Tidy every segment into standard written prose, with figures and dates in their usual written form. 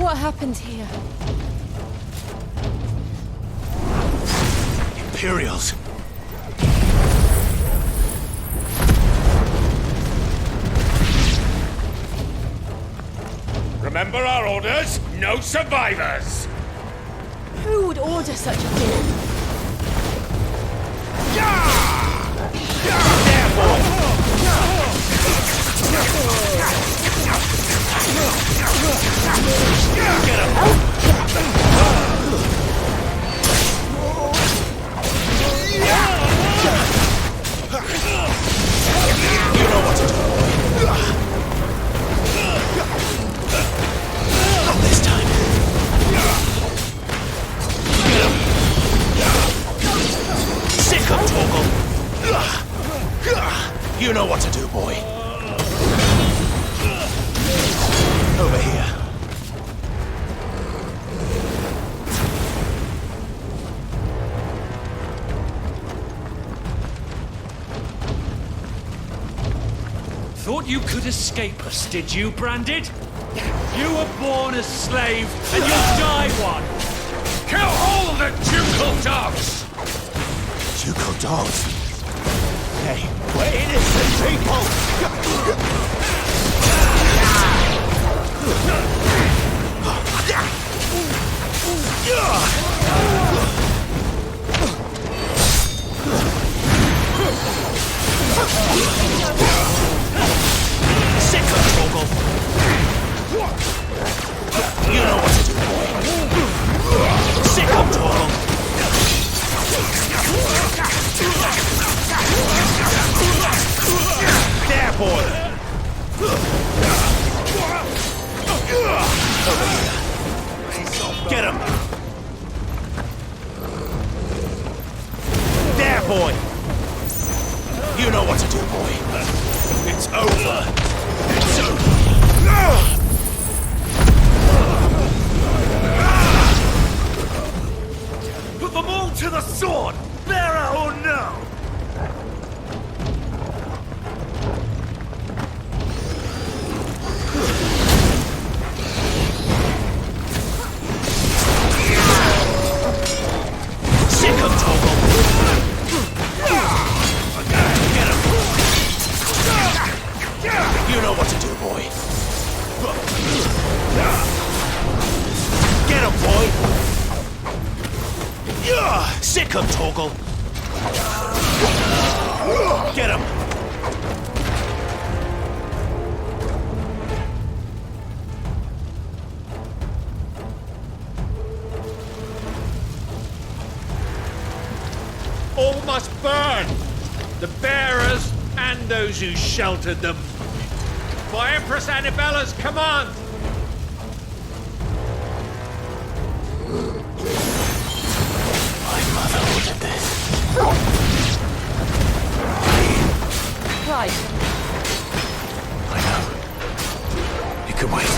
What happened here? Imperials. Remember our orders? No survivors! Who would order such a thing? You know what to do. Not this time. Sick of Torgal. You know what to do, boy. Over here. Thought you could escape us, did you, Branded? You were born a slave, and you'll die one! Kill all the ducal dogs! Ducal dogs? Hey, we're innocent people! Sick of Torgal! You know what to do, boy. Sick of Torgal! There, boy! Over here. Get him! There, boy! You know what to do, boy. It's over. It's over. Put them all to the sword! Bearer or no! Sick of Torgal! Get him! You know what to do, boy. Get him, boy! Sick of Torgal! Get him! All must burn! The bearers and those who sheltered them. By Empress Annabella's command! My mother ordered this. Right. I know. You can wait.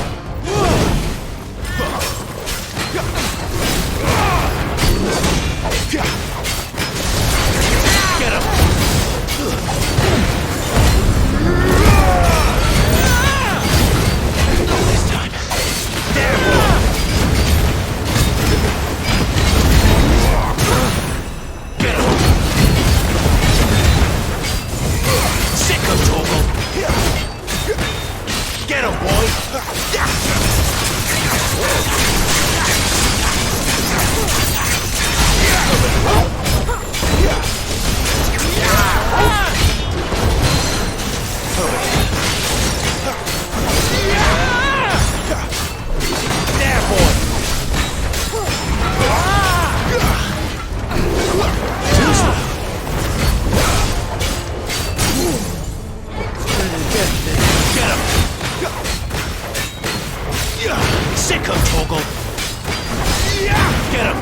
Get him! Not this time. Damn! Get him! Sick of Torgal! Get him, boy! There, boy! Get him! Sick of Torgal! Get him!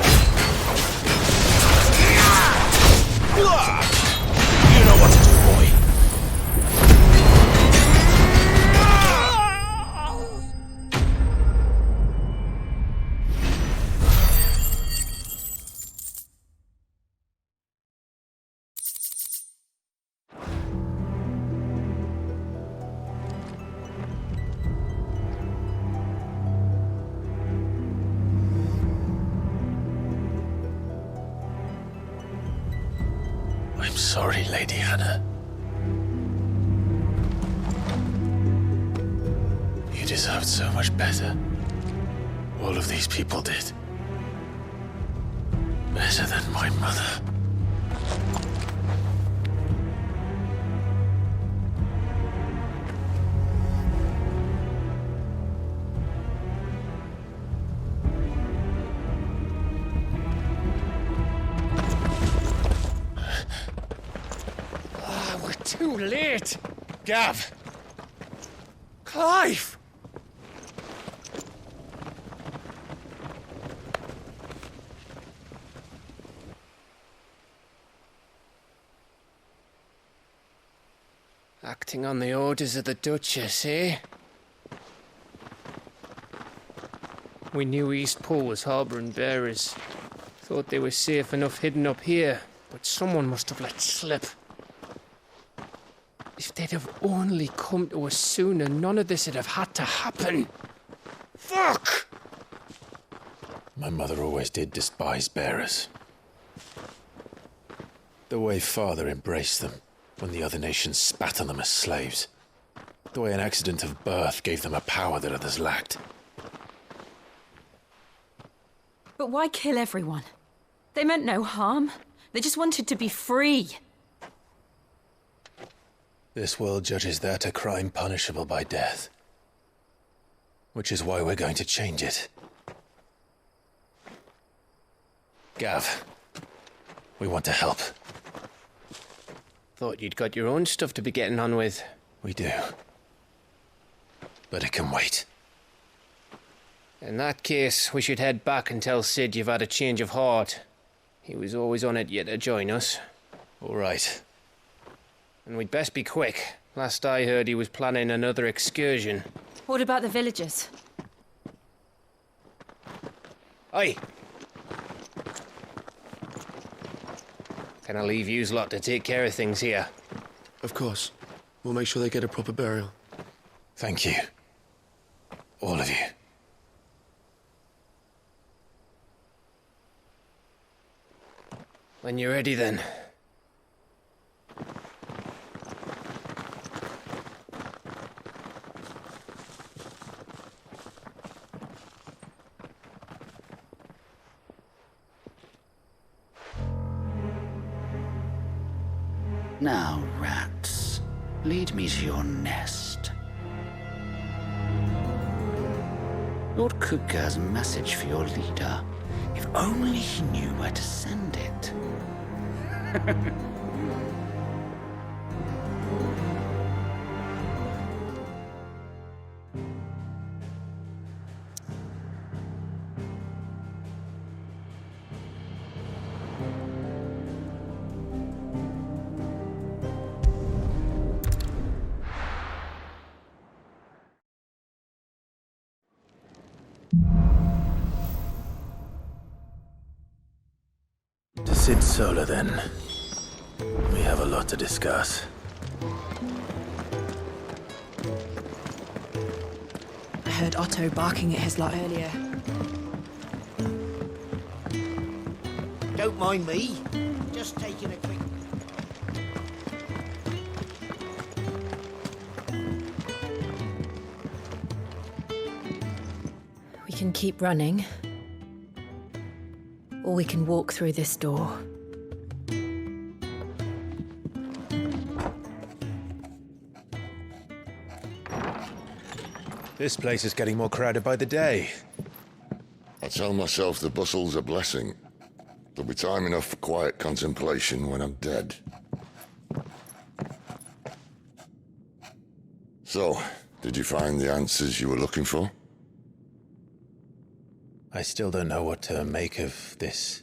You know what to do, boy. sorry, Lady Hannah. You deserved so much better. All of these people did. Better than my mother. We're too late. Gav. Clive. Acting on the orders of the Duchess, eh? We knew East Pool was harbouring bearers. Thought they were safe enough hidden up here, but someone must have let slip. If they'd have only come to us sooner, none of this would have had to happen. Fuck! My mother always did despise bearers. The way Father embraced them when the other nations spat on them as slaves. The way an accident of birth gave them a power that others lacked. But why kill everyone? They meant no harm. They just wanted to be free. This world judges that a crime punishable by death. Which is why we're going to change it. Gav, we want to help. Thought you'd got your own stuff to be getting on with. We do. But it can wait. In that case, we should head back and tell Sid you've had a change of heart. He was always on it yet to join us. All right. And we'd best be quick. Last I heard, he was planning another excursion. What about the villagers? Aye. Can I leave yous lot to take care of things here? Of course. We'll make sure they get a proper burial. Thank you. All of you. When you're ready, then. Now, rats, lead me to your nest. Lord Cook has a message for your leader. If only he knew where to send it. To Sid Solar, then. We have a lot to discuss. I heard Otto barking at his lot earlier. Don't mind me. Just taking a quick... We can keep running. Or we can walk through this door. This place is getting more crowded by the day. I tell myself the bustle's a blessing. There'll be time enough for quiet contemplation when I'm dead. So, did you find the answers you were looking for? I still don't know what to make of this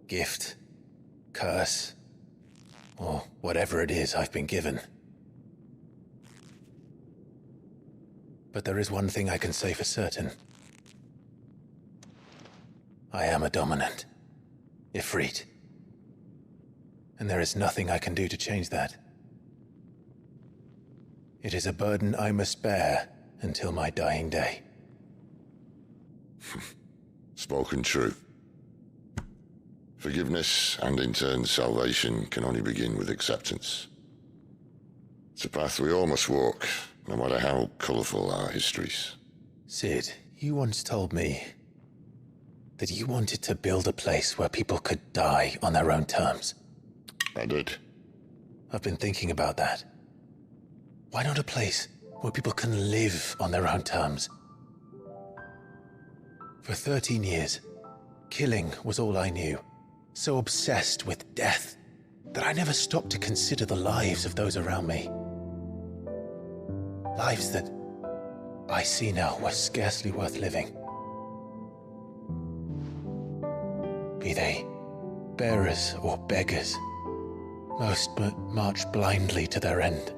gift, curse, or whatever it is I've been given. But there is one thing I can say for certain. I am a dominant, Ifrit. And there is nothing I can do to change that. It is a burden I must bear until my dying day. Spoken true. Forgiveness, and in turn salvation, can only begin with acceptance. It's a path we all must walk, no matter how colourful our histories. Sid, you once told me that you wanted to build a place where people could die on their own terms. I did. I've been thinking about that. Why not a place where people can live on their own terms? For 13 years, killing was all I knew. So obsessed with death that I never stopped to consider the lives of those around me. Lives that I see now were scarcely worth living. Be they bearers or beggars, most march blindly to their end,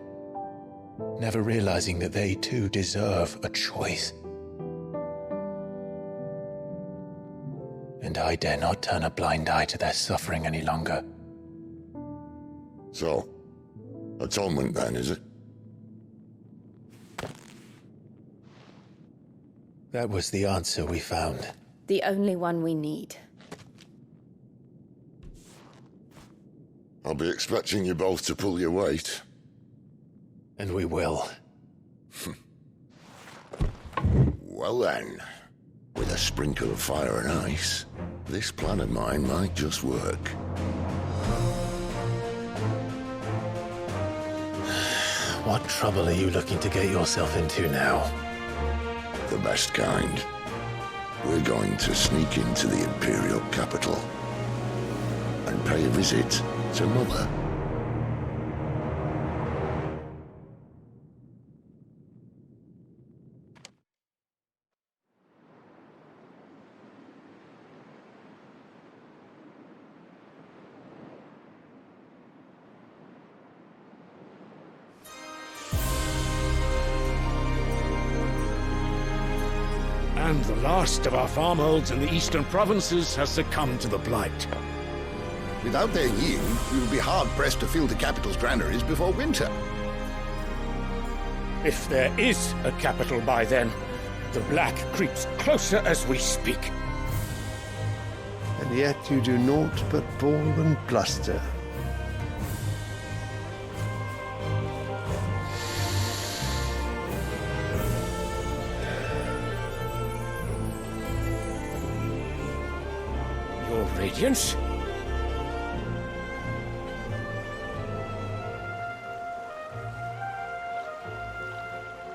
never realizing that they too deserve a choice. And I dare not turn a blind eye to their suffering any longer. So, atonement then, is it? That was the answer we found. The only one we need. I'll be expecting you both to pull your weight. And we will. Well then, with a sprinkle of fire and ice, this plan of mine might just work. What trouble are you looking to get yourself into now? The best kind. We're going to sneak into the Imperial capital and pay a visit to Mother. And the last of our farmholds in the eastern provinces has succumbed to the blight. Without their yield, we will be hard-pressed to fill the capital's granaries before winter. If there is a capital by then, the black creeps closer as we speak. And yet you do naught but bawl and bluster. Your Radiance?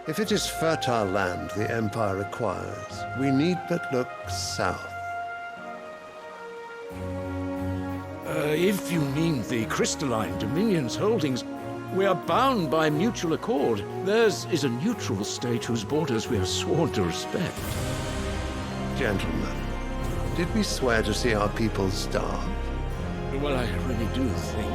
If it is fertile land the Empire requires, we need but look south. If you mean the crystalline Dominion's holdings, we are bound by mutual accord. Theirs is a neutral state whose borders we have sworn to respect. Gentlemen, did we swear to see our people starve? Well, I really do think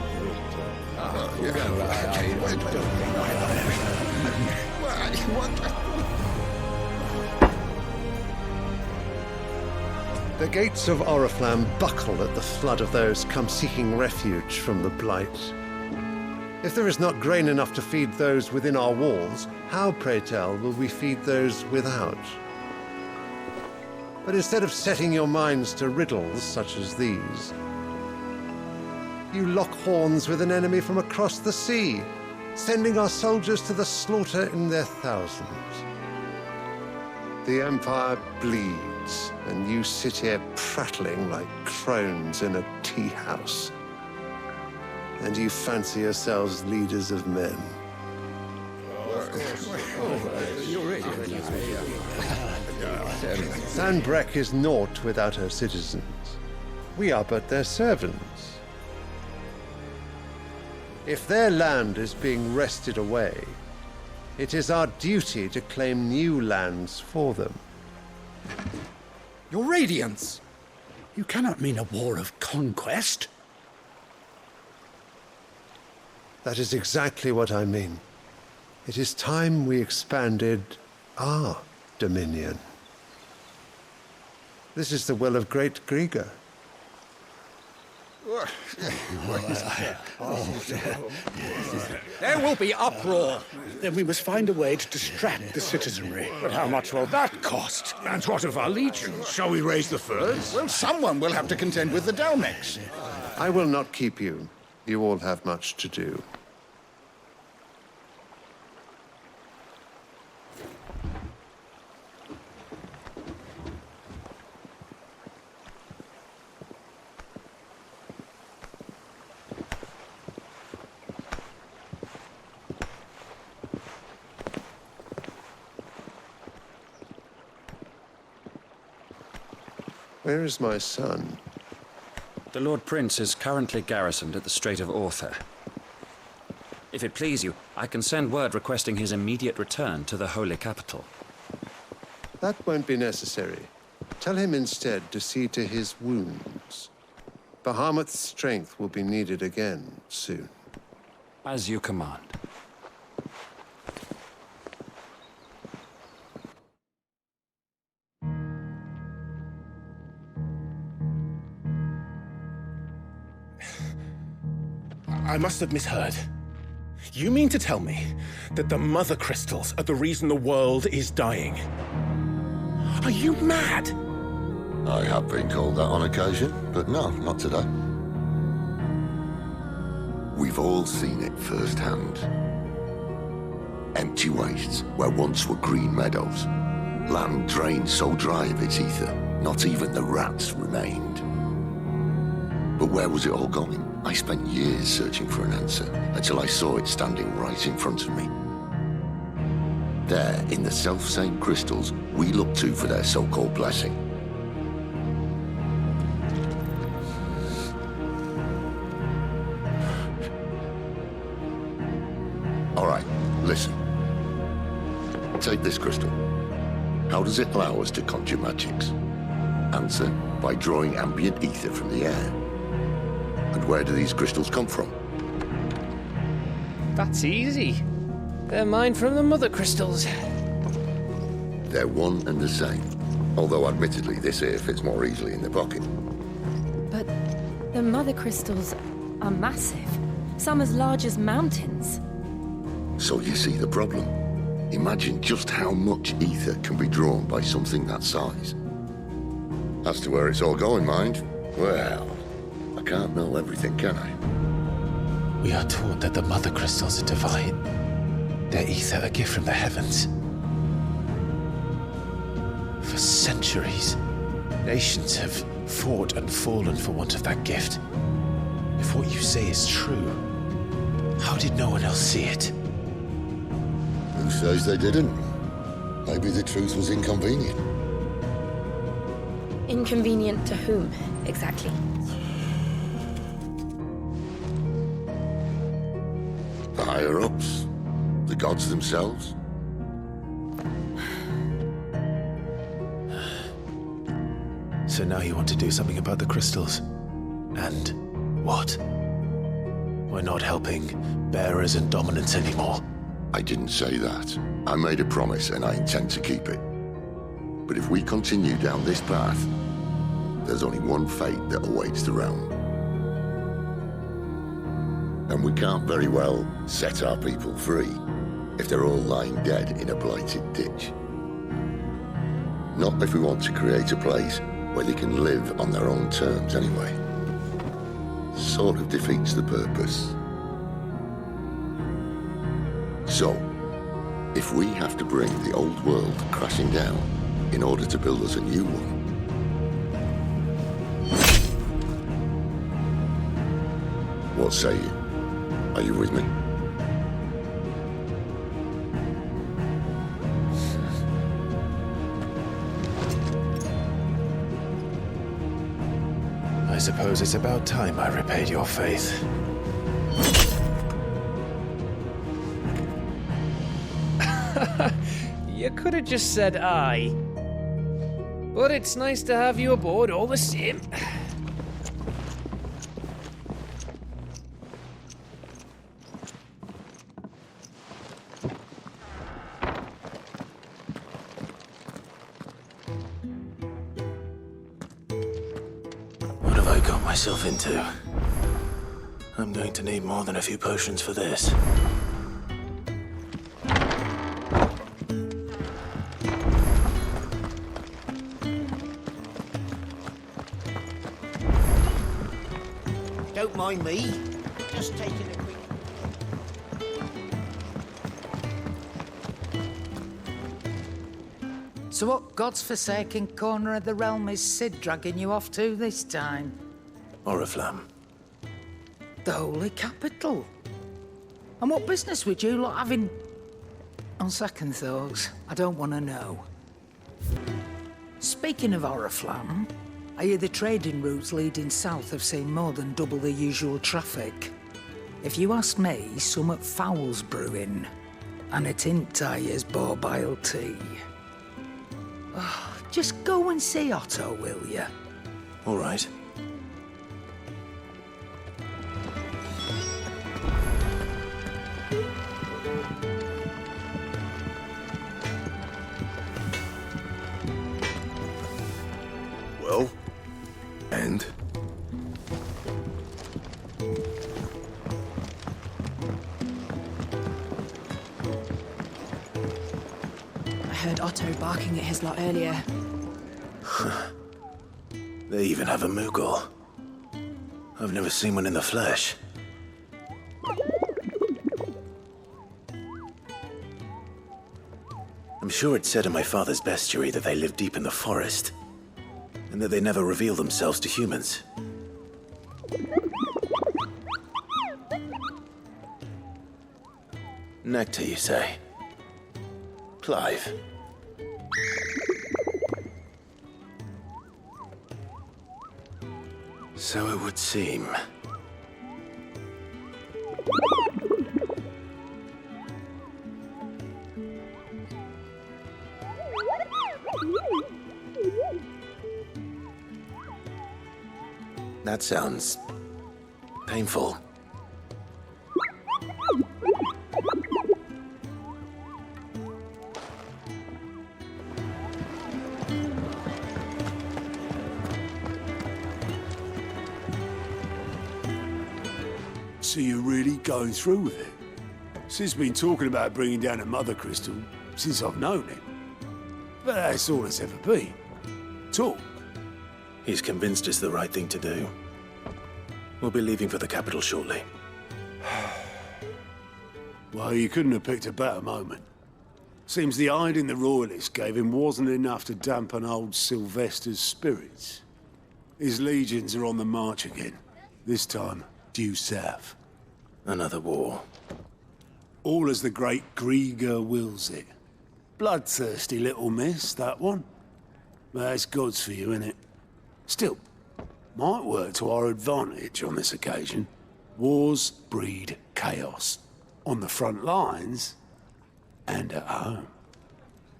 The gates of Oriflamme buckle at the flood of those come seeking refuge from the blight. If there is not grain enough to feed those within our walls, how, pray tell, will we feed those without? But instead of setting your minds to riddles such as these, you lock horns with an enemy from across the sea, sending our soldiers to the slaughter in their thousands. The Empire bleeds, and you sit here prattling like crones in a tea house. And you fancy yourselves leaders of men. Sanbreque is naught without her citizens. We are but their servants. If their land is being wrested away, it is our duty to claim new lands for them. Your Radiance! You cannot mean a war of conquest. That is exactly what I mean. It is time we expanded our dominion. This is the will of great Grieger. There will be uproar. Then we must find a way to distract the citizenry. But how much will that cost? And what of our legions? Shall we raise the furs? Well, someone will have to contend with the Dalmex. I will not keep you. You all have much to do. Where is my son? The Lord Prince is currently garrisoned at the Strait of Arthur. If it please you, I can send word requesting his immediate return to the Holy Capital. That won't be necessary. Tell him instead to see to his wounds. Bahamut's strength will be needed again soon. As you command. I must have misheard. You mean to tell me that the Mother Crystals are the reason the world is dying? Are you mad? I have been called that on occasion, but no, not today. We've all seen it firsthand. Empty wastes where once were green meadows. Land drained so dry of its ether, not even the rats remained. But where was it all going? I spent years searching for an answer, until I saw it standing right in front of me. There, in the self-same crystals we look to for their so-called blessing. All right, listen. Take this crystal. How does it allow us to conjure magics? Answer, by drawing ambient ether from the air. And where do these crystals come from? That's easy. They're mine from the Mother Crystals. They're one and the same. Although admittedly this here fits more easily in the pocket. But the Mother Crystals are massive. Some as large as mountains. So you see the problem. Imagine just how much ether can be drawn by something that size. As to where it's all going, mind, well, I can't know everything, can I? We are taught that the Mother Crystals are divine. Their ether a gift from the heavens. For centuries, nations have fought and fallen for want of that gift. If what you say is true, how did no one else see it? Who says they didn't? Maybe the truth was inconvenient. Inconvenient to whom, exactly? The higher-ups? The gods themselves? So now you want to do something about the crystals? And what? We're not helping bearers and dominants anymore. I didn't say that. I made a promise and I intend to keep it. But if we continue down this path, there's only one fate that awaits the realm. And we can't very well set our people free if they're all lying dead in a blighted ditch. Not if we want to create a place where they can live on their own terms anyway. Sort of defeats the purpose. So, if we have to bring the old world crashing down in order to build us a new one, what say you? Are you with me? I suppose it's about time I repaid your faith. You could have just said aye. But it's nice to have you aboard all the same. What have I got myself into? I'm going to need more than a few potions for this. Don't mind me. Just taking a quick... So what God's forsaken corner of the realm is Sid dragging you off to this time? Oriflamme. The Holy Capital. And what business would you lot having... On second thoughts, I don't want to know. Speaking of Oriflamme, I hear the trading routes leading south have seen more than double the usual traffic. If you ask me, somewhat foul's brewing. And it ain't Tyre's borbile tea. Oh, just go and see Otto, will you? All right. Well, and? I heard Otto barking at his lot earlier. They even have a Moogle. I've never seen one in the flesh. I'm sure it said in my father's bestiary that they live deep in the forest, and that they never reveal themselves to humans. Nectar, you say? Clive. So it would seem. That sounds painful. So you're really going through with it? Sid's been talking about bringing down a mother crystal since I've known him. But that's all it's ever been. Talk. He's convinced it's the right thing to do. We'll be leaving for the capital shortly. Well, you couldn't have picked a better moment. Seems the hiding the Royalists gave him wasn't enough to dampen old Sylvester's spirits. His legions are on the march again, this time due south. Another war. All as the great Grieger wills it. Bloodthirsty little miss, that one. But that's God's for you, innit? Still, might work to our advantage on this occasion. Wars breed chaos. On the front lines, and at home.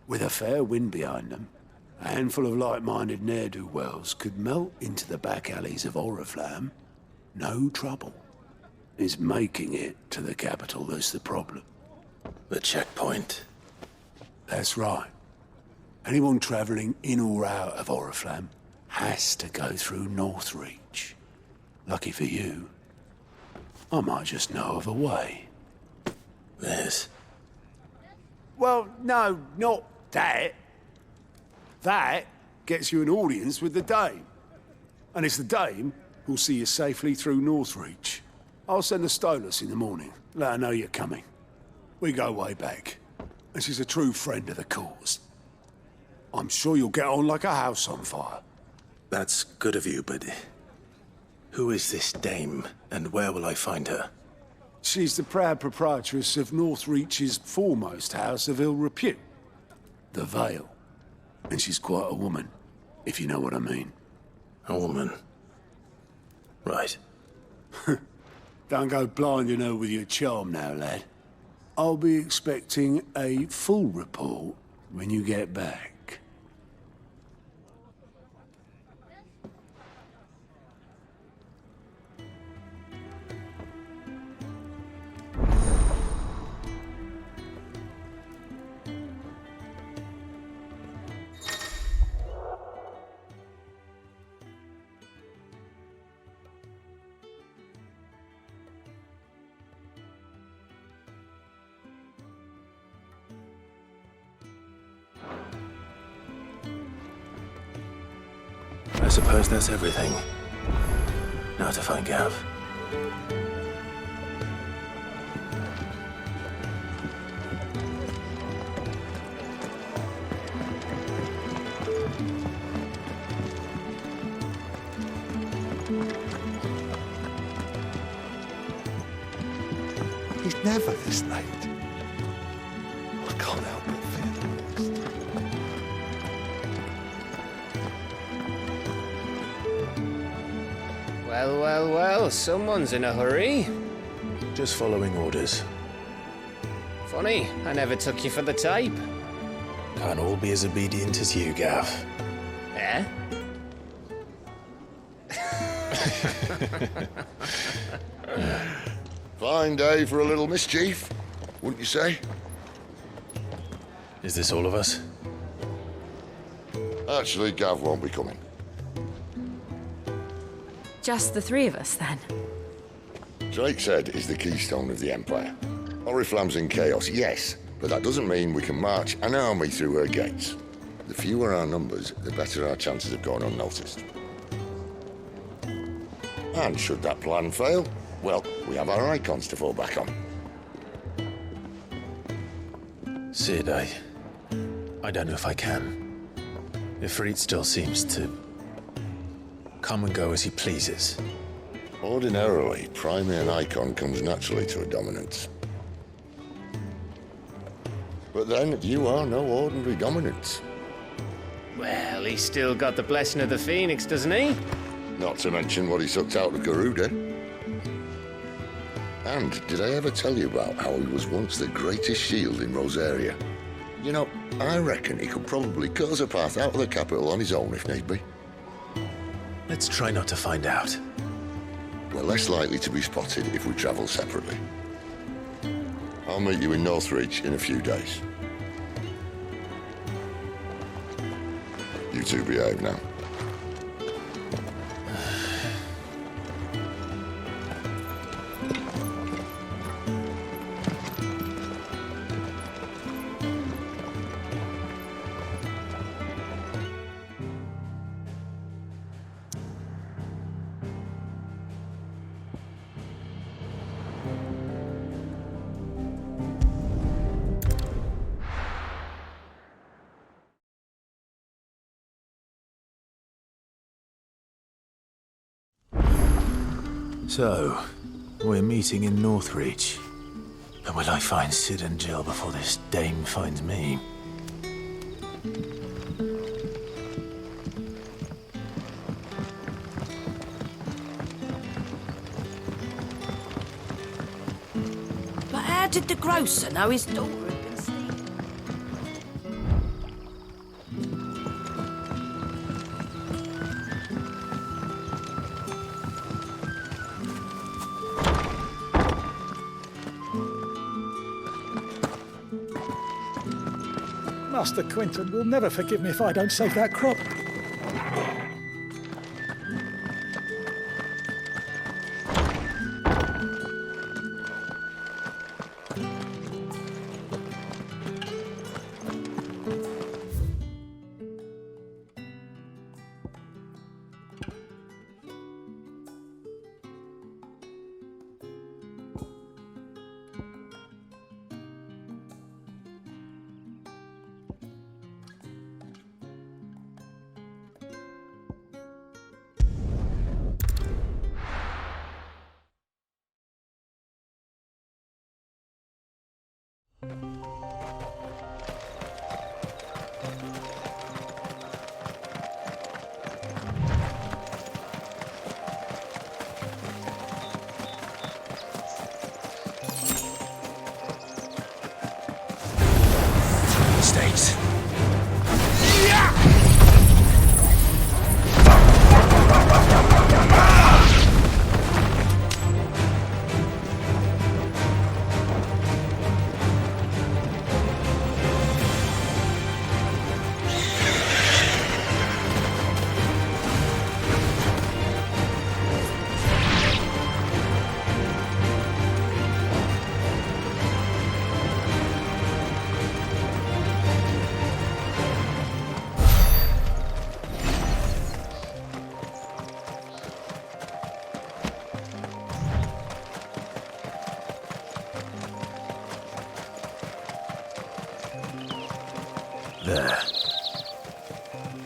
With a fair wind behind them, a handful of like-minded ne'er-do-wells could melt into the back alleys of Oriflamme. No trouble. It's making it to the capital that's the problem. The checkpoint. That's right. Anyone travelling in or out of Oriflamme has to go through Northreach. Lucky for you, I might just know of a way. Yes. Well, no, not that. That gets you an audience with the Dame. And it's the Dame who'll see you safely through Northreach. I'll send the Stolas in the morning. Let her know you're coming. We go way back. And she's a true friend of the cause. I'm sure you'll get on like a house on fire. That's good of you, but who is this Dame, and where will I find her? She's the proud proprietress of Northreach's foremost house of ill repute, the Vale. And she's quite a woman, if you know what I mean. A woman? Right. Don't go blinding her with your charm now, lad. I'll be expecting a full report when you get back. suppose that's everything. Now to find Gav. He's never this late. I can't help but feel lost. Well, well, well, someone's in a hurry. Just following orders. Funny, I never took you for the type. Can't all be as obedient as you, Gav. Eh? Fine day for a little mischief, wouldn't you say? Is this all of us? Actually, Gav won't be coming. Just the three of us, then? Drake's Head is the keystone of the Empire. Oriflamme's in chaos, yes, but that doesn't mean we can march an army through her gates. The fewer our numbers, the better our chances of going unnoticed. And should that plan fail, well, we have our icons to fall back on. Sid, I don't know if I can. Ifrit still seems to come and go as he pleases. Ordinarily, priming an icon comes naturally to a dominance. But then, you are no ordinary dominance. Well, he's still got the blessing of the Phoenix, doesn't he? Not to mention what he sucked out of Garuda. And did I ever tell you about how he was once the greatest shield in Rosaria? You know, I reckon he could probably cut us a path out of the capital on his own if need be. Let's try not to find out. We're less likely to be spotted if we travel separately. I'll meet you in Northreach in a few days. You two behave now. So, we're meeting in Northreach. But will I find Sid and Jill before this dame finds me? But how did the grocer know his daughter had been sleeping? Master Quinton will never forgive me if I don't save that crop.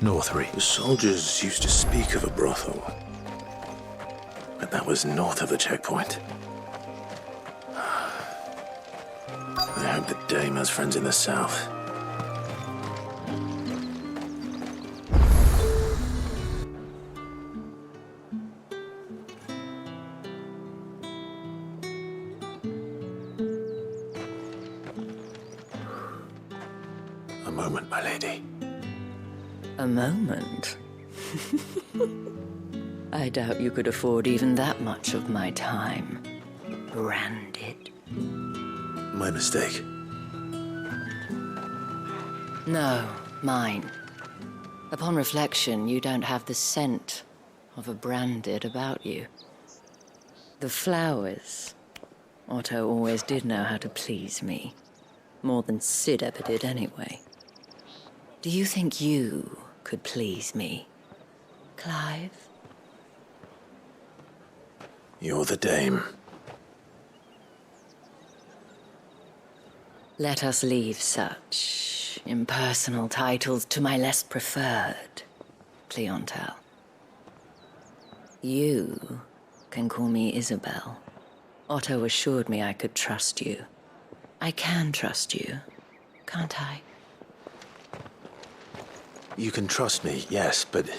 Northry. The soldiers used to speak of a brothel, but that was north of the checkpoint. I hope the dame has friends in the south. A moment, my lady. A moment? I doubt you could afford even that much of my time. Branded. My mistake. No, mine. Upon reflection, you don't have the scent of a branded about you. The flowers. Otto always did know how to please me. More than Sid ever did anyway. Do you think you could please me, Clive? You're the dame. Let us leave such impersonal titles to my less preferred clientele. You can call me Isabel. Otto assured me I could trust you. I can trust you, can't I? You can trust me, yes, but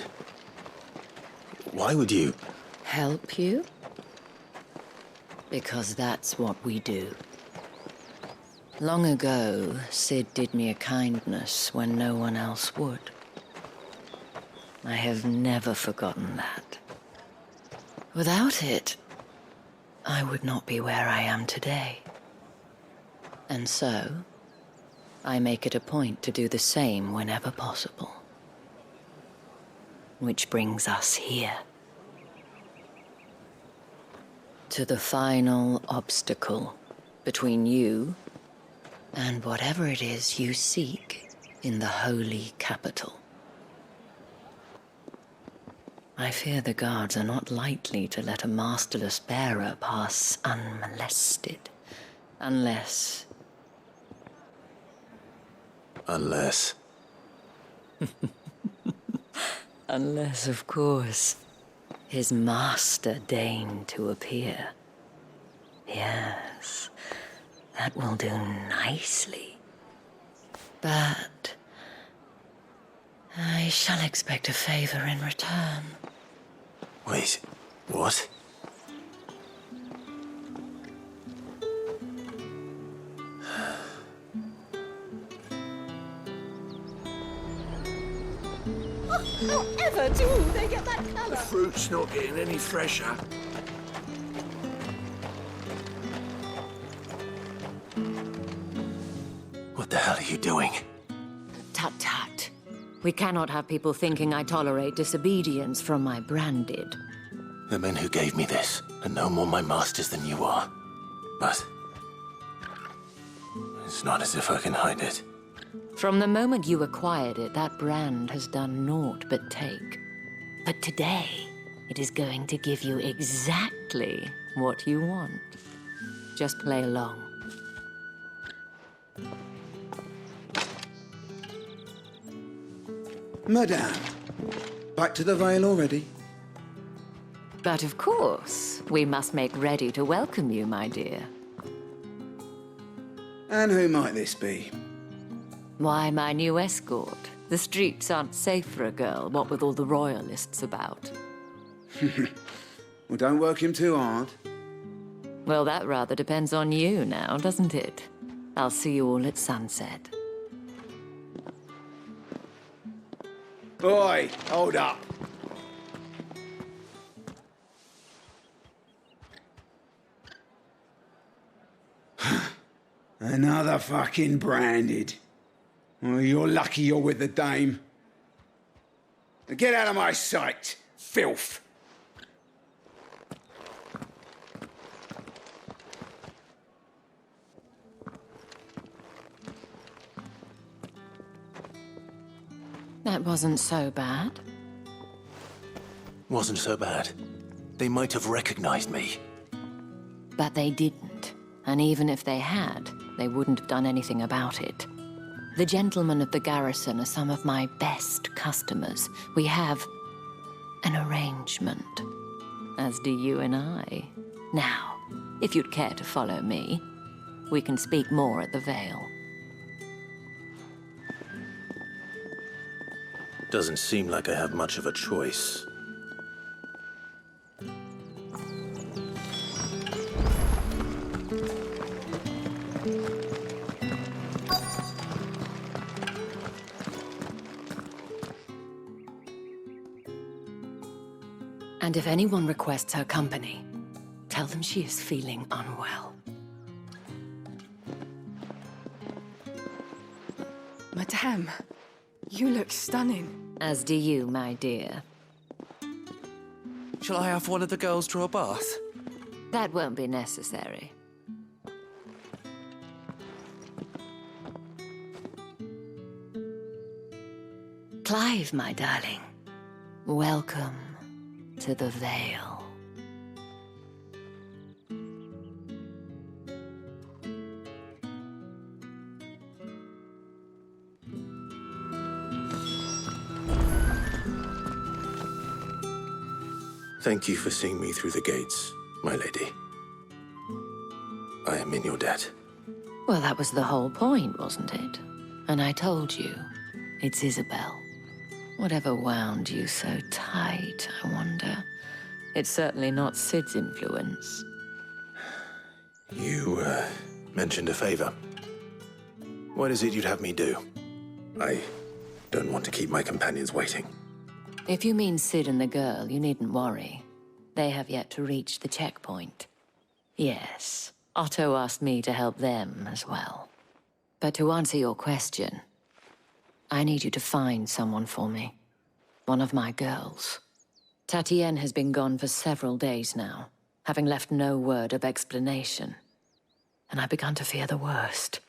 why would you? Help you? Because that's what we do. Long ago, Sid did me a kindness when no one else would. I have never forgotten that. Without it, I would not be where I am today. And so, I make it a point to do the same whenever possible. Which brings us here. To the final obstacle between you and whatever it is you seek in the holy capital. I fear the guards are not likely to let a masterless bearer pass unmolested. Unless... Unless, of course, his master deigned to appear. Yes, that will do nicely. But I shall expect a favor in return. Wait, what? However do they get that colour? The fruit's not getting any fresher. What the hell are you doing? Tut-tut. We cannot have people thinking I tolerate disobedience from my branded. The men who gave me this are no more my masters than you are. But it's not as if I can hide it. From the moment you acquired it, that brand has done naught but take. But today, it is going to give you exactly what you want. Just play along. Madame, back to the Vale already? But of course, we must make ready to welcome you, my dear. And who might this be? Why, my new escort. The streets aren't safe for a girl, what with all the royalists about. Well, don't work him too hard. Well, that rather depends on you now, doesn't it? I'll see you all at sunset. Oi, hold up. Another fucking branded. Well, you're lucky you're with the dame. Now get out of my sight, filth. That wasn't so bad. Wasn't so bad. They might have recognized me. But they didn't. And even if they had, they wouldn't have done anything about it. The gentlemen of the garrison are some of my best customers. We have an arrangement, as do you and I. Now, if you'd care to follow me, we can speak more at the Vale. Doesn't seem like I have much of a choice. And if anyone requests her company, tell them she is feeling unwell. Madame, you look stunning. As do you, my dear. Shall I have one of the girls draw a bath? That won't be necessary. Clive, my darling. Welcome to the Vale. Thank you for seeing me through the gates, my lady. I am in your debt. Well, that was the whole point, wasn't it? And I told you, it's Isabel. Whatever wound you so tight, I wonder. It's certainly not Sid's influence. You, mentioned a favor. What is it you'd have me do? I don't want to keep my companions waiting. If you mean Sid and the girl, you needn't worry. They have yet to reach the checkpoint. Yes, Otto asked me to help them as well. But to answer your question, I need you to find someone for me. One of my girls. Tatienne has been gone for several days now, having left no word of explanation. And I've begun to fear the worst.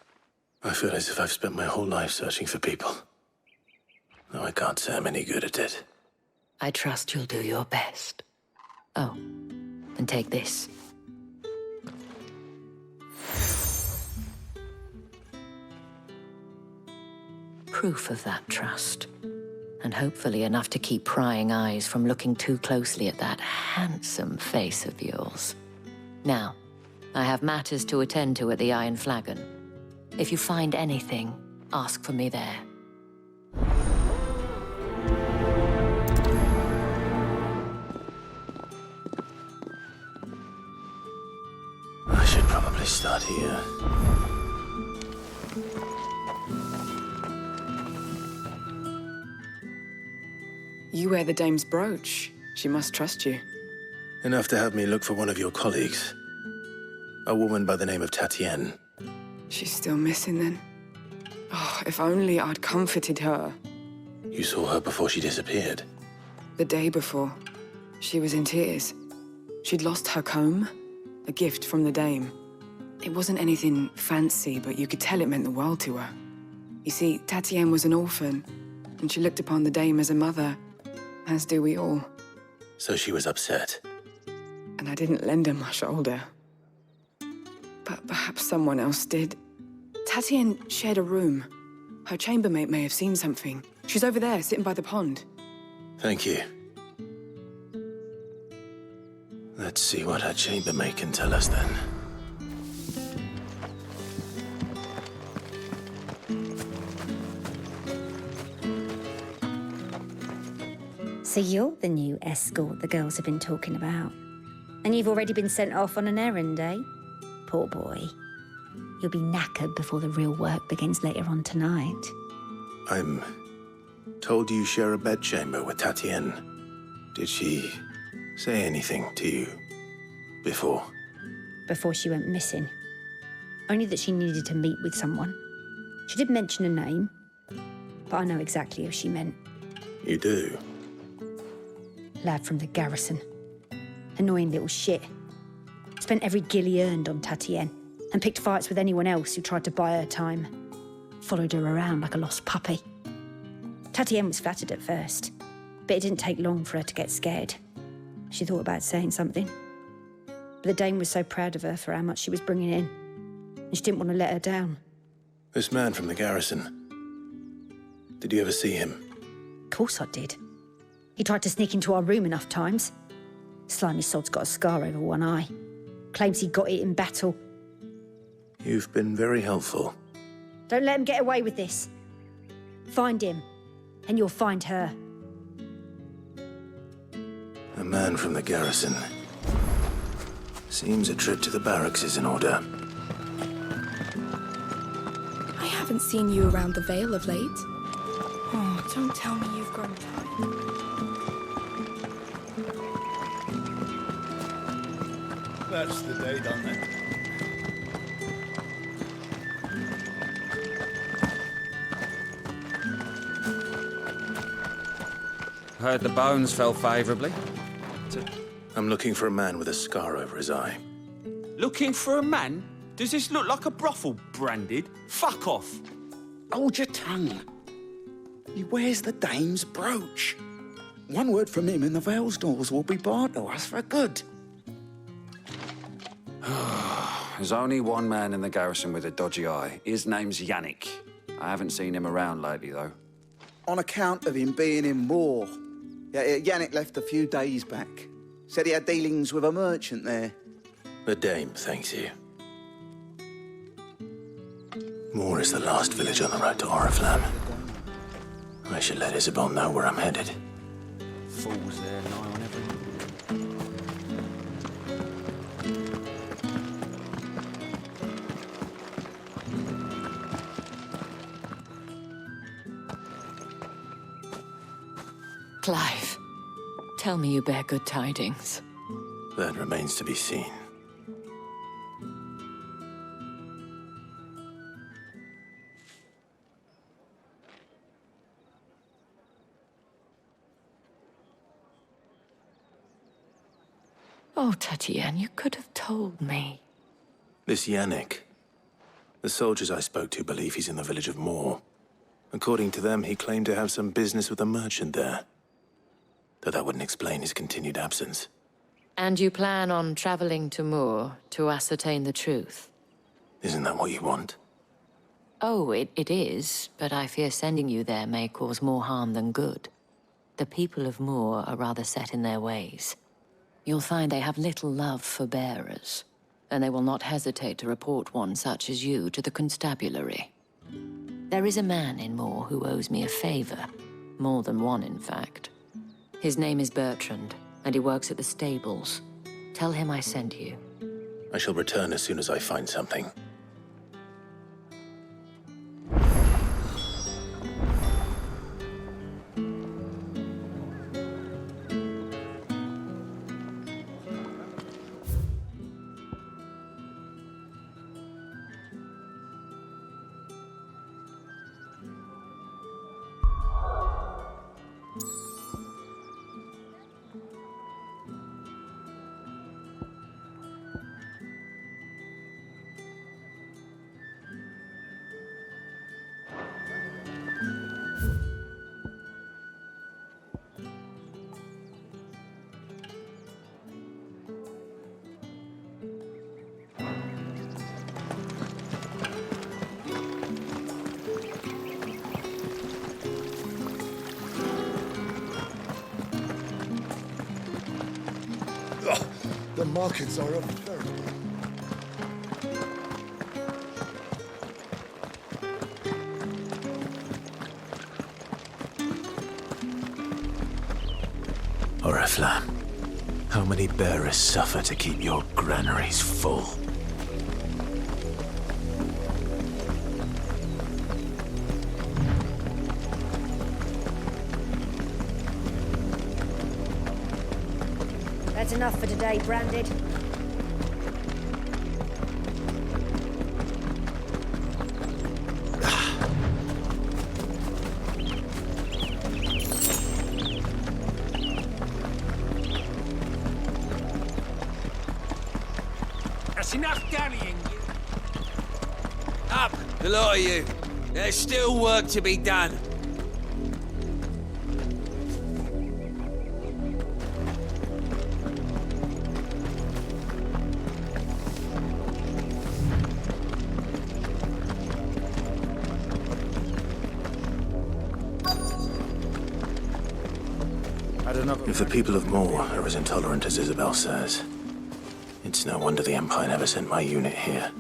I feel as if I've spent my whole life searching for people. Though I can't say I'm any good at it. I trust you'll do your best. Oh, and take this. Proof of that trust. And hopefully enough to keep prying eyes from looking too closely at that handsome face of yours. Now, I have matters to attend to at the Iron Flagon. If you find anything, ask for me there. I should probably start here. You wear the dame's brooch. She must trust you. Enough to have me look for one of your colleagues. A woman by the name of Tatienne. She's still missing then. Oh, if only I'd comforted her. You saw her before she disappeared. The day before, she was in tears. She'd lost her comb, a gift from the dame. It wasn't anything fancy, but you could tell it meant the world to her. You see, Tatienne was an orphan, and she looked upon the dame as a mother, as do we all. So she was upset. And I didn't lend her my shoulder. But perhaps someone else did. Tatienne shared a room. Her chambermaid may have seen something. She's over there, sitting by the pond. Thank you. Let's see what her chambermaid can tell us then. So you're the new escort the girls have been talking about. And you've already been sent off on an errand, eh? Poor boy. You'll be knackered before the real work begins later on tonight. I'm told you share a bedchamber with Tatienne. Did she say anything to you before? Before she went missing. Only that she needed to meet with someone. She did mention a name, but I know exactly who she meant. You do? Lad from the garrison. Annoying little shit. Spent every guil he earned on Tatienne and picked fights with anyone else who tried to buy her time. Followed her around like a lost puppy. Tatienne was flattered at first, but it didn't take long for her to get scared. She thought about saying something. But the dame was so proud of her for how much she was bringing in, and she didn't want to let her down. This man from the garrison, Did you ever see him? Of course I did. He tried to sneak into our room enough times. Slimy sod's got a scar over one eye. Claims he got it in battle. You've been very helpful. Don't let him get away with this. Find him, and you'll find her. A man from the garrison. Seems a trip to the barracks is in order. I haven't seen you around the Vale of late. Oh, don't tell me you've grown tired. That's the day, don't they? Heard the bones fell favourably. I'm looking for a man with a scar over his eye. Looking for a man? Does this look like a brothel, Branded? Fuck off. Hold your tongue. He wears the dame's brooch. One word from him and the Vale's doors will be barred to us for good. There's only one man in the garrison with a dodgy eye. His name's Yannick. I haven't seen him around lately, though. On account of him being in war. Yeah, Yannick left a few days back. Said he had dealings with a merchant there. The dame thanks you. Moor is the last village on the road to Oriflamme. I should let Isabel know where I'm headed. Fools there, nigh on everyone. Clive, tell me you bear good tidings. That remains to be seen. Oh, Tatienne, you could have told me. This Yannick. The soldiers I spoke to believe he's in the village of Moor. According to them, he claimed to have some business with a merchant there. Though that wouldn't explain his continued absence. And you plan on traveling to Moor to ascertain the truth? Isn't that what you want? Oh, it is, but I fear sending you there may cause more harm than good. The people of Moor are rather set in their ways. You'll find they have little love for bearers, and they will not hesitate to report one such as you to the constabulary. There is a man in Moor who owes me a favor. More than one, in fact. His name is Bertrand, and he works at the stables. Tell him I sent you. I shall return as soon as I find something. The markets are unfair. Oriflamme, how many bearers suffer to keep your granaries full? That's enough for today, Branded. That's enough dallying. Up, the lot of you. There's still work to be done. If the people of Moor are as intolerant as Isabel says, it's no wonder the Empire never sent my unit here.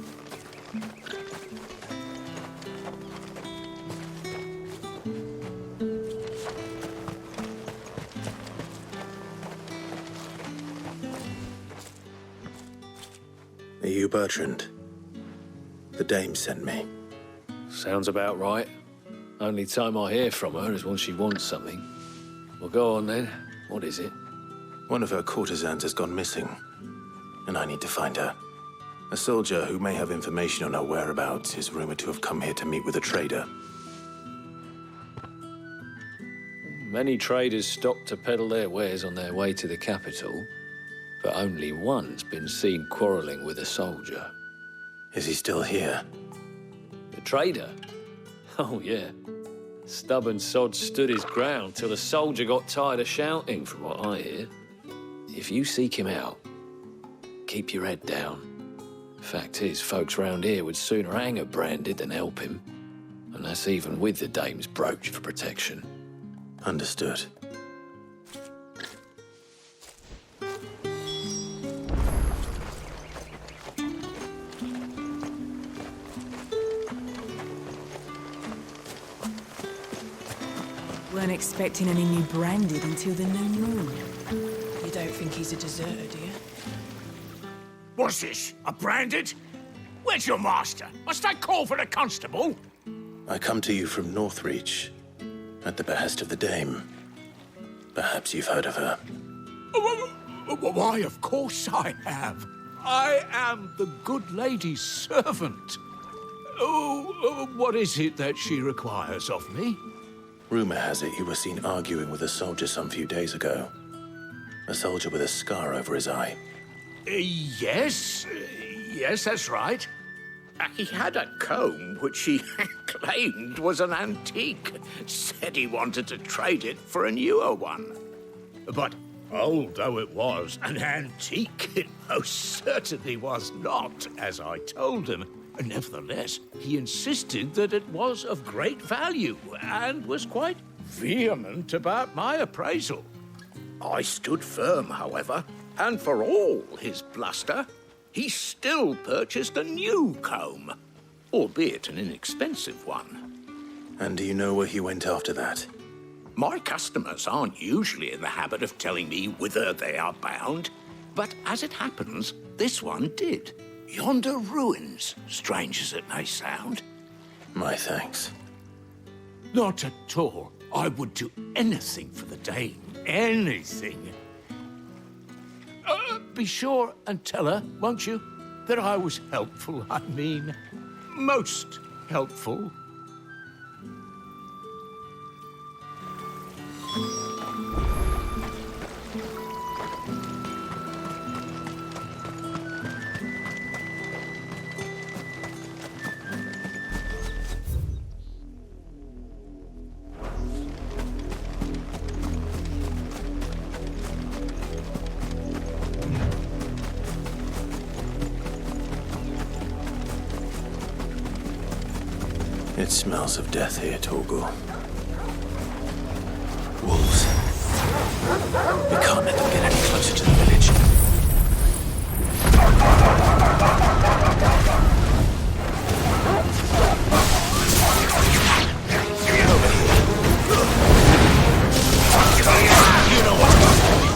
Are you Bertrand? The dame sent me. Sounds about right. Only time I hear from her is when she wants something. Well, go on then. What is it? One of her courtesans has gone missing, and I need to find her. A soldier who may have information on her whereabouts is rumored to have come here to meet with a trader. Many traders stop to peddle their wares on their way to the capital, but only one's been seen quarrelling with a soldier. Is he still here? The trader? Oh, yeah. Stubborn sod stood his ground till the soldier got tired of shouting, from what I hear. If you seek him out, keep your head down. Fact is, folks round here would sooner hang a branded than help him. And that's even with the dame's brooch for protection. Understood. Weren't expecting any new branded until the new moon. You don't think he's a deserter, do you? What's this? A branded? Where's your master? Must I call for the constable? I come to you from Northreach, at the behest of the dame. Perhaps you've heard of her. Why, of course I have. I am the good lady's servant. Oh, what is it that she requires of me? Rumor has it you were seen arguing with a soldier some few days ago. A soldier with a scar over his eye. Yes, that's right. He had a comb which he claimed was an antique. Said he wanted to trade it for a newer one. But old though it was, an antique it most certainly was not, as I told him. Nevertheless, he insisted that it was of great value and was quite vehement about my appraisal. I stood firm, however, and for all his bluster, he still purchased a new comb, albeit an inexpensive one. And do you know where he went after that? My customers aren't usually in the habit of telling me whither they are bound, but as it happens, this one did. Yonder ruins, strange as it may sound. My thanks. Not at all. I would do anything for the dame. Anything. Be sure and tell her, won't you, that I was helpful. I mean, most helpful. It smells of death here, Torgal. Wolves. We can't let them get any closer to the village. Get over here. You know what's over here.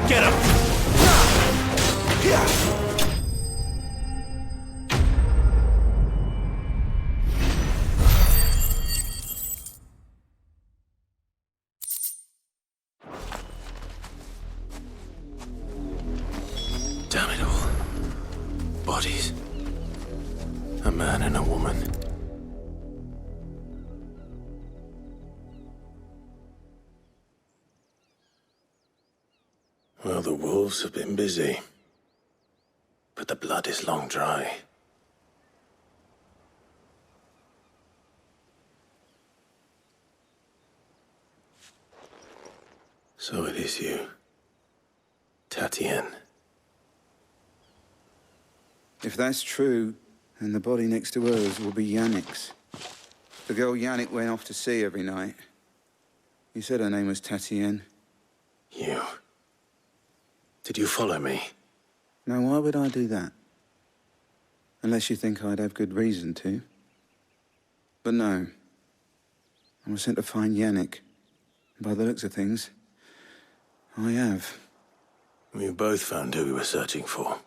Get him. Damn it all. Bodies. A man and a woman. Well, the wolves have been busy. But the blood is long dry. So it is you, Tatienne. If that's true, And the body next to hers will be Yannick's. The girl Yannick went off to see every night. He said her name was Tatienne. You... Did you follow me? Now, why would I do that? Unless you think I'd have good reason to. But no. I was sent to find Yannick. By the looks of things, I have. We both found who we were searching for.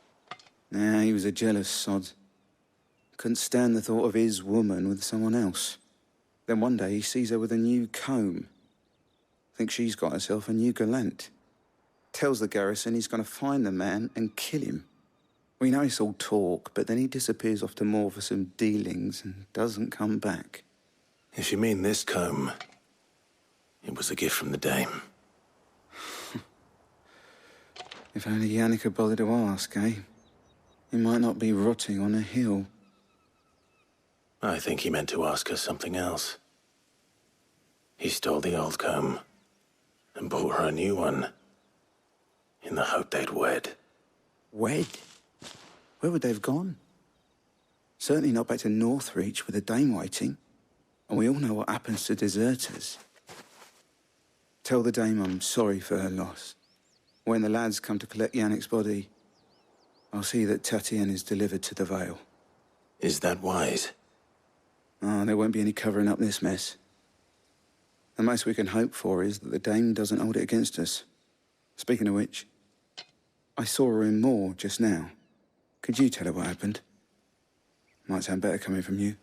Nah, he was a jealous sod. Couldn't stand the thought of his woman with someone else. Then one day he sees her with a new comb. Thinks she's got herself a new gallant. Tells the garrison he's going to find the man and kill him. We know it's all talk, but then he disappears off to Moor for some dealings and doesn't come back. If you mean this comb, it was a gift from the dame. If only Yannick had bothered to ask, eh? He might not be rotting on a hill. I think he meant to ask her something else. He stole the old comb and bought her a new one in the hope they'd wed. Wed? Where would they have gone? Certainly not back to Northreach with a dame waiting. And we all know what happens to deserters. Tell the dame I'm sorry for her loss. When the lads come to collect Yannick's body, I'll see that Tatienne is delivered to the Vale. Is that wise? Ah, there won't be any covering up this mess. The most we can hope for is that the dame doesn't hold it against us. Speaking of which, I saw her in Moor just now. Could you tell her what happened? Might sound better coming from you.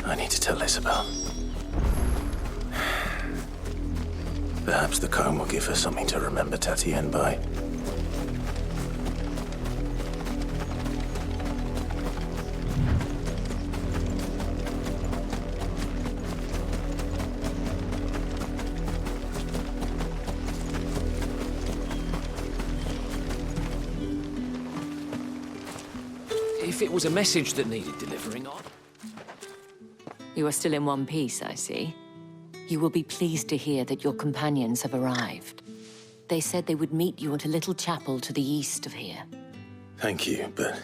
I need to tell Isabel. Perhaps the comb will give her something to remember Tatienne by. If it was a message that needed delivering on... You are still in one piece, I see. You will be pleased to hear that your companions have arrived. They said they would meet you at a little chapel to the east of here. Thank you, but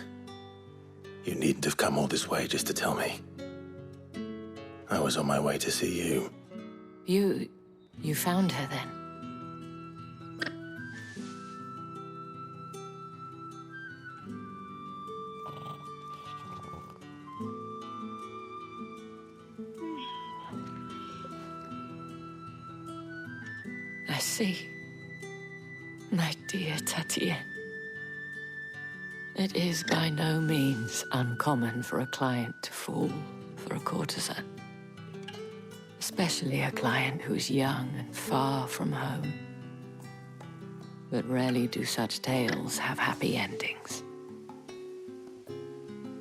you needn't have come all this way just to tell me. I was on my way to see you. You found her then? I see. My dear Tatienne. It is by no means uncommon for a client to fall for a courtesan. Especially a client who's young and far from home. But rarely do such tales have happy endings.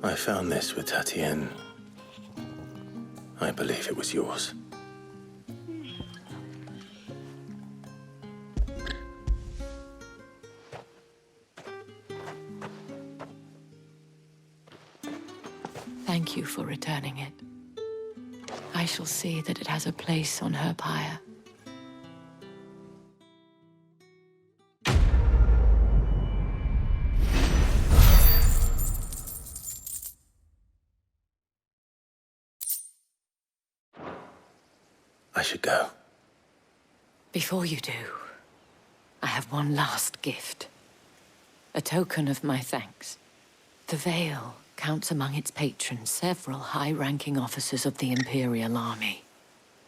I found this with Tatienne. I believe it was yours. Thank you for returning it. I shall see that it has a place on her pyre. I should go. Before you do, I have one last gift. A token of my thanks. The Vale counts among its patrons several high-ranking officers of the Imperial Army.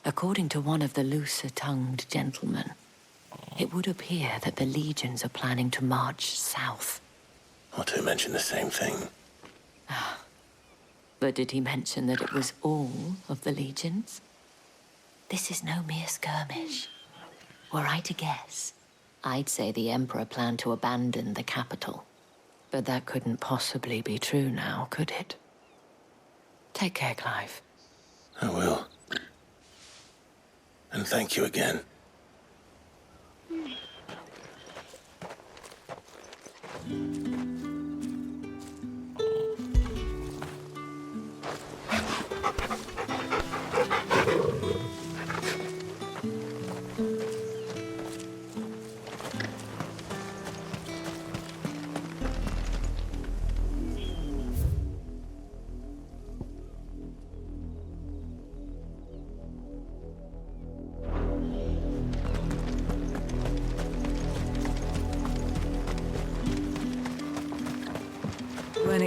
According to one of the looser-tongued gentlemen, it would appear that the legions are planning to march south. Or to mention the same thing. But did he mention that it was all of the legions? This is no mere skirmish. Were I to guess, I'd say the Emperor planned to abandon the capital. But that couldn't possibly be true now, could it? Take care, Clive. I will. And thank you again.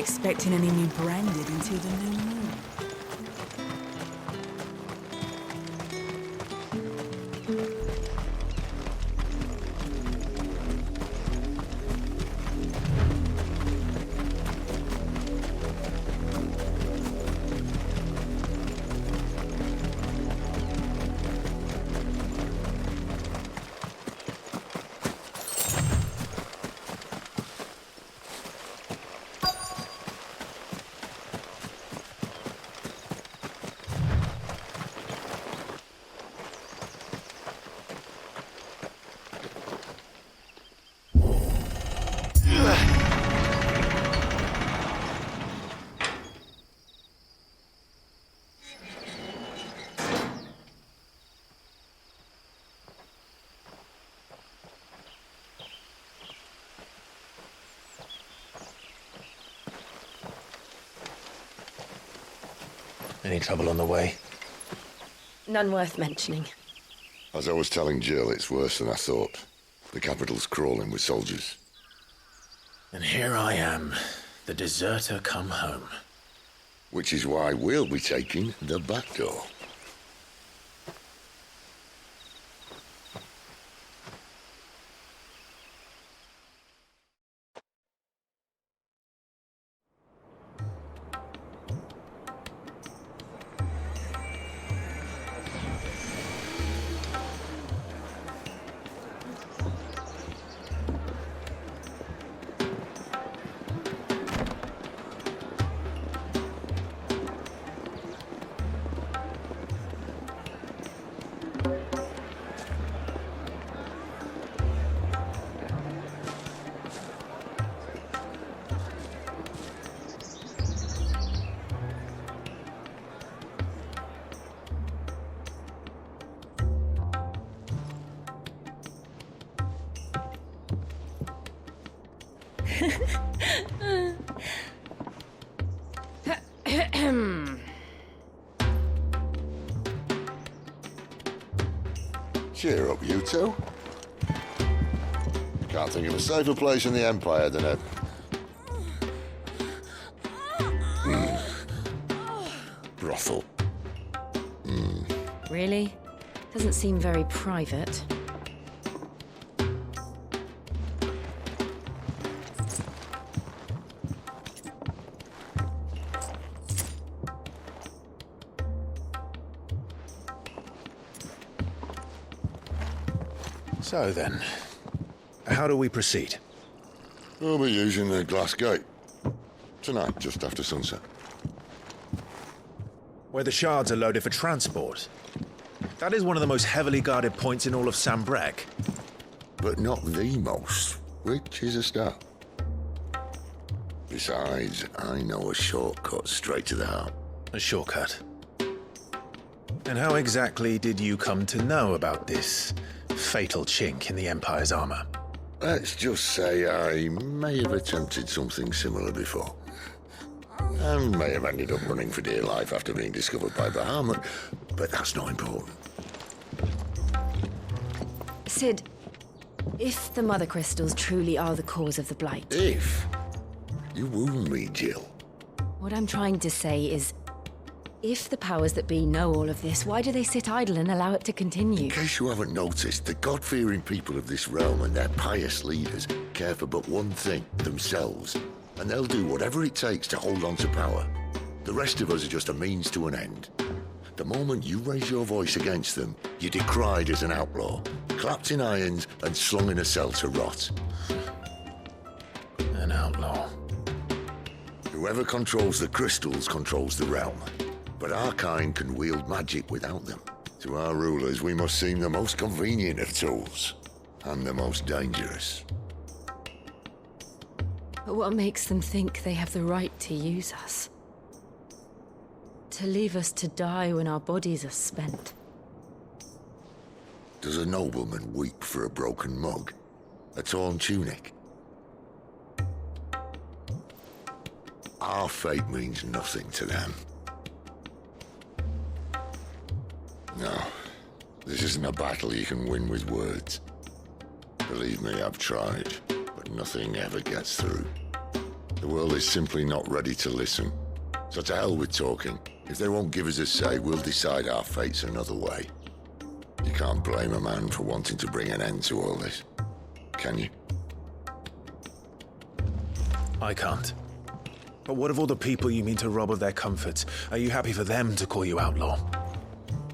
expecting any new branded until the new moon. Any trouble on the way? None worth mentioning. As I was telling Jill, it's worse than I thought. The capital's crawling with soldiers. And here I am, the deserter come home. Which is why we'll be taking the back door. Cheer up, you two. Can't think of a safer place in the Empire than a... brothel. Really? Doesn't seem very private. So then, how do we proceed? We'll be using the glass gate. Tonight, just after sunset. Where the shards are loaded for transport. That is one of the most heavily guarded points in all of Sambrec. But not the most, which is a start. Besides, I know a shortcut straight to the heart. A shortcut? And how exactly did you come to know about this fatal chink in the Empire's armor? Let's just say I may have attempted something similar before. And may have ended up running for dear life after being discovered by Bahamut, but that's not important. Sid, if the Mother Crystals truly are the cause of the Blight... If? You wound me, Jill. What I'm trying to say is, if the powers that be know all of this, why do they sit idle and allow it to continue? In case you haven't noticed, the God-fearing people of this realm and their pious leaders care for but one thing, themselves. And they'll do whatever it takes to hold on to power. The rest of us are just a means to an end. The moment you raise your voice against them, you're decried as an outlaw, clapped in irons and slung in a cell to rot. An outlaw. Whoever controls the crystals controls the realm. But our kind can wield magic without them. To our rulers, we must seem the most convenient of tools, and the most dangerous. But what makes them think they have the right to use us? To leave us to die when our bodies are spent? Does a nobleman weep for a broken mug? A torn tunic? Our fate means nothing to them. No, this isn't a battle you can win with words. Believe me, I've tried, but nothing ever gets through. The world is simply not ready to listen. So to hell with talking. If they won't give us a say, we'll decide our fates another way. You can't blame a man for wanting to bring an end to all this, can you? I can't. But what of all the people you mean to rob of their comforts? Are you happy for them to call you outlaw?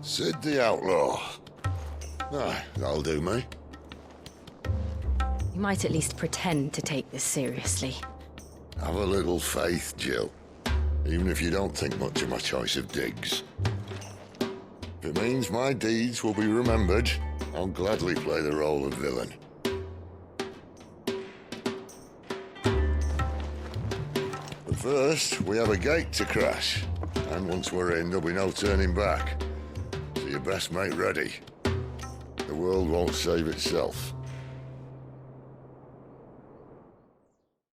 Sid the Outlaw. Aye, that'll do me. You might at least pretend to take this seriously. Have a little faith, Jill. Even if you don't think much of my choice of digs. If it means my deeds will be remembered, I'll gladly play the role of villain. But first, we have a gate to crash. And once we're in, there'll be no turning back. So you best make ready. The world won't save itself.